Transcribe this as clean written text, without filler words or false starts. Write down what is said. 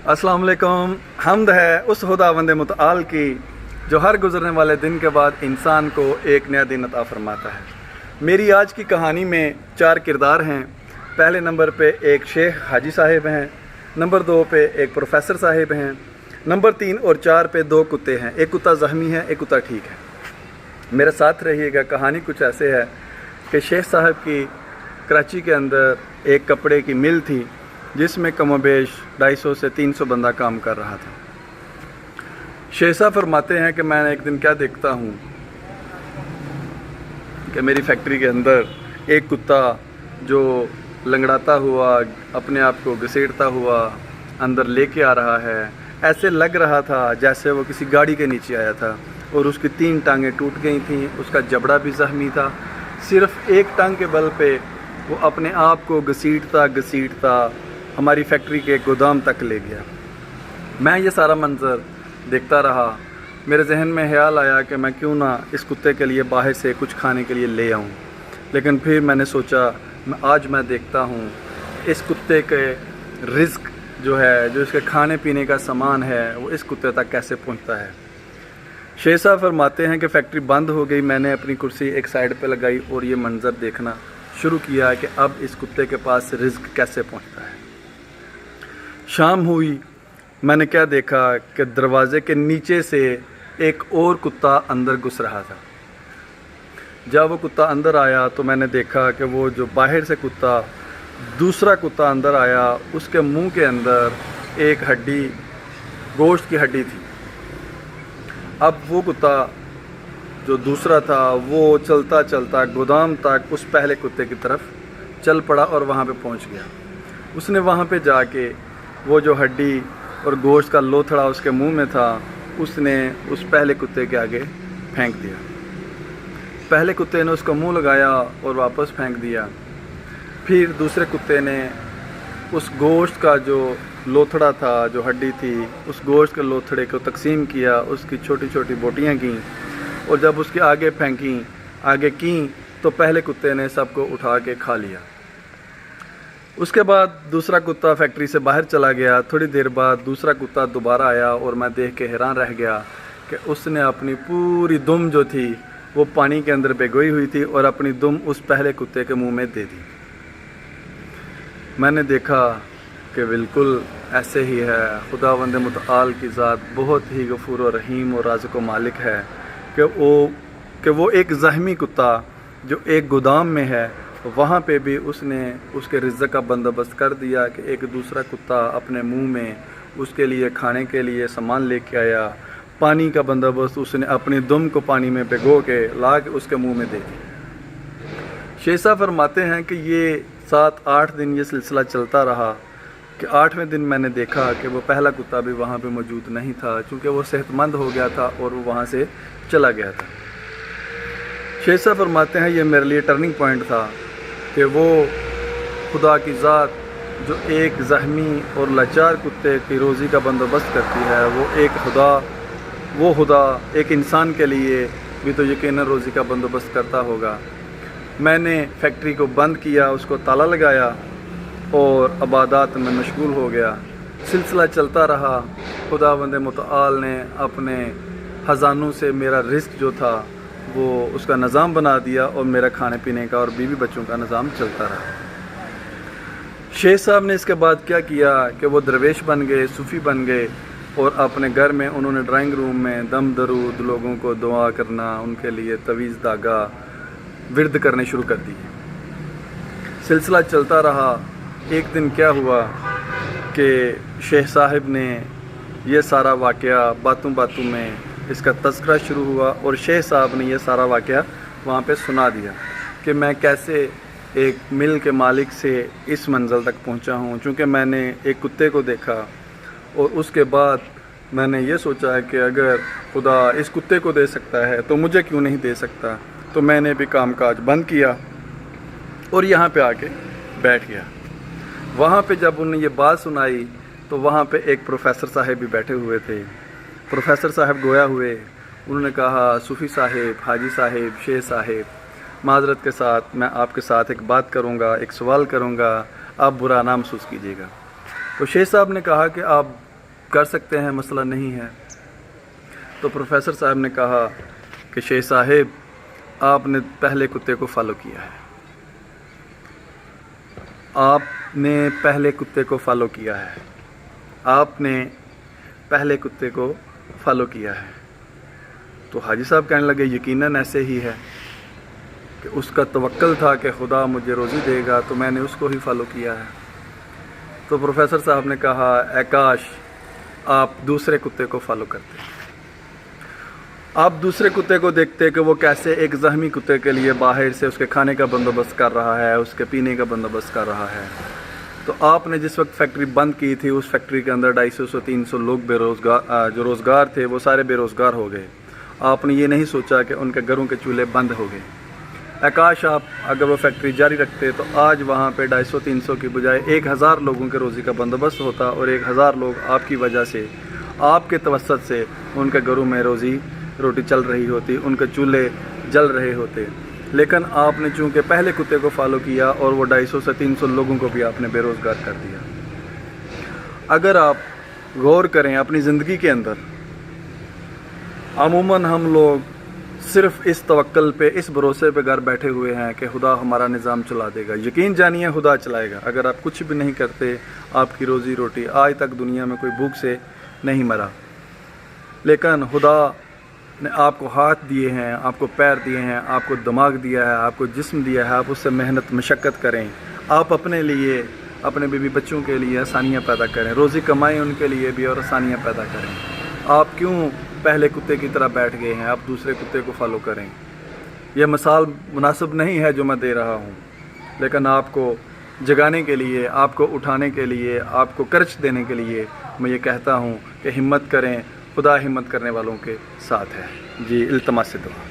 अस्सलाम वालेकुम। हमद है उस खुदावंद मुतआल की जो हर गुजरने वाले दिन के बाद इंसान को एक नया दिन अता फरमाता है। मेरी आज की कहानी में 4 किरदार हैं। पहले नंबर पे एक शेख हाजी साहिब हैं, नंबर 2 पे एक प्रोफेसर साहिब हैं, नंबर 3 और 4 पे 2 कुत्ते हैं। एक कुत्ता ज़ख्मी है, एक कुत्ता ठीक है। मेरे साथ रहिएगा। कहानी कुछ ऐसे है कि शेख साहब की कराची के अंदर एक कपड़े की मिल थी जिसमें कमोबेश 250 से 300 बंदा काम कर रहा था। शेख साहब फरमाते हैं कि मैं एक दिन क्या देखता हूँ कि मेरी फैक्ट्री के अंदर एक कुत्ता जो लंगड़ाता हुआ अपने आप को घसीटता हुआ अंदर लेके आ रहा है। ऐसे लग रहा था जैसे वो किसी गाड़ी के नीचे आया था और उसकी 3 टांगें टूट गई थीं, उसका जबड़ा भी ज़ख्मी था। सिर्फ एक टांग के बल पे वो अपने आप को घसीटता हमारी फैक्ट्री के गोदाम तक ले गया। मैं ये सारा मंज़र देखता रहा। मेरे जहन में ख्याल आया कि मैं क्यों ना इस कुत्ते के लिए बाहर से कुछ खाने के लिए ले आऊं। लेकिन फिर मैंने सोचा आज मैं देखता हूं इस कुत्ते के रिस्क जो है, जो इसके खाने पीने का सामान है, वो इस कुत्ते तक कैसे पहुंचता है। शेख साहब फरमाते हैं कि फैक्ट्री बंद हो गई। मैंने अपनी कुर्सी एक साइड पे लगाई और ये मंज़र देखना शुरू किया कि अब इस कुत्ते के पास रिस्क कैसे पहुंचता है। शाम हुई। मैंने क्या देखा कि दरवाज़े के नीचे से एक और कुत्ता अंदर घुस रहा था। जब वो कुत्ता अंदर आया तो मैंने देखा कि वो जो बाहर से कुत्ता दूसरा कुत्ता अंदर आया, उसके मुंह के अंदर एक हड्डी, गोश्त की हड्डी थी। अब वो कुत्ता जो दूसरा था वो चलता चलता गोदाम तक उस पहले कुत्ते की तरफ चल पड़ा और वहाँ पे पहुँच गया। उसने वहाँ पे जाके वो जो हड्डी और गोश्त का लोथड़ा उसके मुंह में था, उसने उस पहले कुत्ते के आगे फेंक दिया। पहले कुत्ते ने उसका मुंह लगाया और वापस फेंक दिया। फिर दूसरे कुत्ते ने उस गोश्त का जो लोथड़ा था, जो हड्डी थी, उस गोश्त के लोथड़े को तकसीम किया, उसकी छोटी छोटी बोटियां की और जब उसके आगे फेंकी, आगे की, तो पहले कुत्ते ने सबको उठा के खा लिया। उसके बाद दूसरा कुत्ता फैक्ट्री से बाहर चला गया। थोड़ी देर बाद दूसरा कुत्ता दोबारा आया और मैं देख के हैरान रह गया कि उसने अपनी पूरी दुम जो थी वो पानी के अंदर भिगोई हुई थी और अपनी दुम उस पहले कुत्ते के मुंह में दे दी। मैंने देखा कि बिल्कुल ऐसे ही है। खुदावंद मुतआल की ज़ात बहुत ही गफूर और रहीम और राज़िक़ व मालिक है कि वो एक ज़ख्मी कुत्ता जो एक गोदाम में है, वहाँ पे भी उसने उसके रिज़्क़ का बंदोबस्त कर दिया कि एक दूसरा कुत्ता अपने मुंह में उसके लिए खाने के लिए सामान लेके आया। पानी का बंदोबस्त उसने अपनी दुम को पानी में भिगो के ला के उसके मुंह में दे दी। शेख साहब फरमाते हैं कि ये 7-8 दिन ये सिलसिला चलता रहा कि 8वें दिन मैंने देखा कि वो पहला कुत्ता भी वहाँ पे मौजूद नहीं था, चूँकि वो सेहतमंद हो गया था और वो वहाँ से चला गया था। शेख साहब फरमाते हैं ये मेरे लिए टर्निंग पॉइंट था कि वो खुदा की ज़ात जो एक ज़ख्मी और लाचार कुत्ते की रोज़ी का बंदोबस्त करती है, वो खुदा एक इंसान के लिए भी तो यकीनन रोज़ी का बंदोबस्त करता होगा। मैंने फैक्ट्री को बंद किया, उसको ताला लगाया और इबादत में मशगूल हो गया। सिलसिला चलता रहा। खुदावंद मुतआल ने अपने ख़जानों से मेरा रिस्क जो था वो उसका निज़ाम बना दिया और मेरा खाने पीने का और बीवी बच्चों का निज़ाम चलता रहा। शेख साहब ने इसके बाद क्या किया कि वो दरवेश बन गए, सूफ़ी बन गए और अपने घर में उन्होंने ड्राइंग रूम में दम दरूद, लोगों को दुआ करना, उनके लिए तवीज़ धागा विर्द करने शुरू कर दिए। सिलसिला चलता रहा। एक दिन क्या हुआ कि शेख साहब ने ये सारा वाक़या बातों बातों में इसका तज़किरा शुरू हुआ और शेख साहब ने यह सारा वाक़या वहाँ पे सुना दिया कि मैं कैसे एक मिल के मालिक से इस मंज़िल तक पहुँचा हूँ। चूँकि मैंने एक कुत्ते को देखा और उसके बाद मैंने ये सोचा कि अगर खुदा इस कुत्ते को दे सकता है तो मुझे क्यों नहीं दे सकता। तो मैंने भी कामकाज बंद किया और यहाँ पे आके बैठ गया। वहाँ पे जब उन्होंने ये बात सुनाई तो वहाँ पे एक प्रोफेसर साहब भी बैठे हुए थे। प्रोफेसर साहब गोया हुए। उन्होंने कहा, सूफ़ी साहिब, हाजी साहिब, शेख साहिब, माजरत के साथ मैं आपके साथ एक बात करूँगा, एक सवाल करूँगा, आप बुरा ना महसूस कीजिएगा। तो शेख साहब ने कहा कि आप کر سکتے ہیں، مسئلہ نہیں ہے۔ تو پروفیسر صاحب نے کہا کہ شیخ صاحب آپ نے پہلے کتے کو فالو کیا ہے، آپ نے پہلے کتے کو فالو کیا ہے، آپ نے پہلے کتے کو فالو کیا ہے۔ تو حاجی صاحب کہنے لگے یقیناً ایسے ہی ہے کہ اس کا توکل تھا کہ خدا مجھے روزی دے گا تو میں نے اس کو ہی فالو کیا ہے۔ تو پروفیسر صاحب نے کہا اے کاش آپ دوسرے کتے کو فالو کرتے، آپ دوسرے کتے کو دیکھتے کہ وہ کیسے ایک زخمی کتے کے لیے باہر سے اس کے کھانے کا بندوبست کر رہا ہے، اس کے پینے کا بندوبست کر رہا ہے۔ تو آپ نے جس وقت فیکٹری بند کی تھی اس فیکٹری کے اندر 250 300 لوگ بے روزگار جو روزگار تھے وہ سارے بے روزگار ہو گئے۔ آپ نے یہ نہیں سوچا کہ ان کے گھروں کے چولہے بند ہو گئے۔ کاش آپ اگر وہ فیکٹری جاری رکھتے تو آج وہاں پہ 250 300 کی بجائے 1000 لوگوں کے روزی کا بندوبست ہوتا، اور 1000 لوگ آپ کی وجہ سے، آپ کے توسط سے ان کے گھروں میں روزی روٹی چل رہی ہوتی، ان کے چولہے جل رہے ہوتے۔ لیکن آپ نے چونکہ پہلے کتے کو فالو کیا اور وہ 250 سے 300 لوگوں کو بھی آپ نے بے روزگار کر دیا۔ اگر آپ غور کریں اپنی زندگی کے اندر، عموماً ہم لوگ صرف اس توکل پہ، اس بھروسے پہ گھر بیٹھے ہوئے ہیں کہ خدا ہمارا نظام چلا دے گا۔ یقین جانیے خدا چلائے گا۔ اگر آپ کچھ بھی نہیں کرتے آپ کی روزی روٹی، آج تک دنیا میں کوئی بھوک سے نہیں مرا، لیکن خدا نے آپ کو ہاتھ دیے ہیں، آپ کو پیر دیے ہیں، آپ کو دماغ دیا ہے، آپ کو جسم دیا ہے، آپ اس سے محنت مشقت کریں، آپ اپنے لیے، اپنے بیوی بچوں کے لیے آسانیاں پیدا کریں، روزی کمائیں ان کے لیے بھی اور آسانیاں پیدا کریں۔ آپ کیوں پہلے کتے کی طرح بیٹھ گئے ہیں؟ آپ دوسرے کتے کو فالو کریں۔ یہ مثال مناسب نہیں ہے جو میں دے رہا ہوں، لیکن آپ کو جگانے کے لیے، آپ کو اٹھانے کے لیے، آپ کو کرچ دینے کے لیے میں یہ کہتا ہوں کہ ہمت کریں، خدا ہمت کرنے والوں کے ساتھ ہے۔ جی التماس سے دعا۔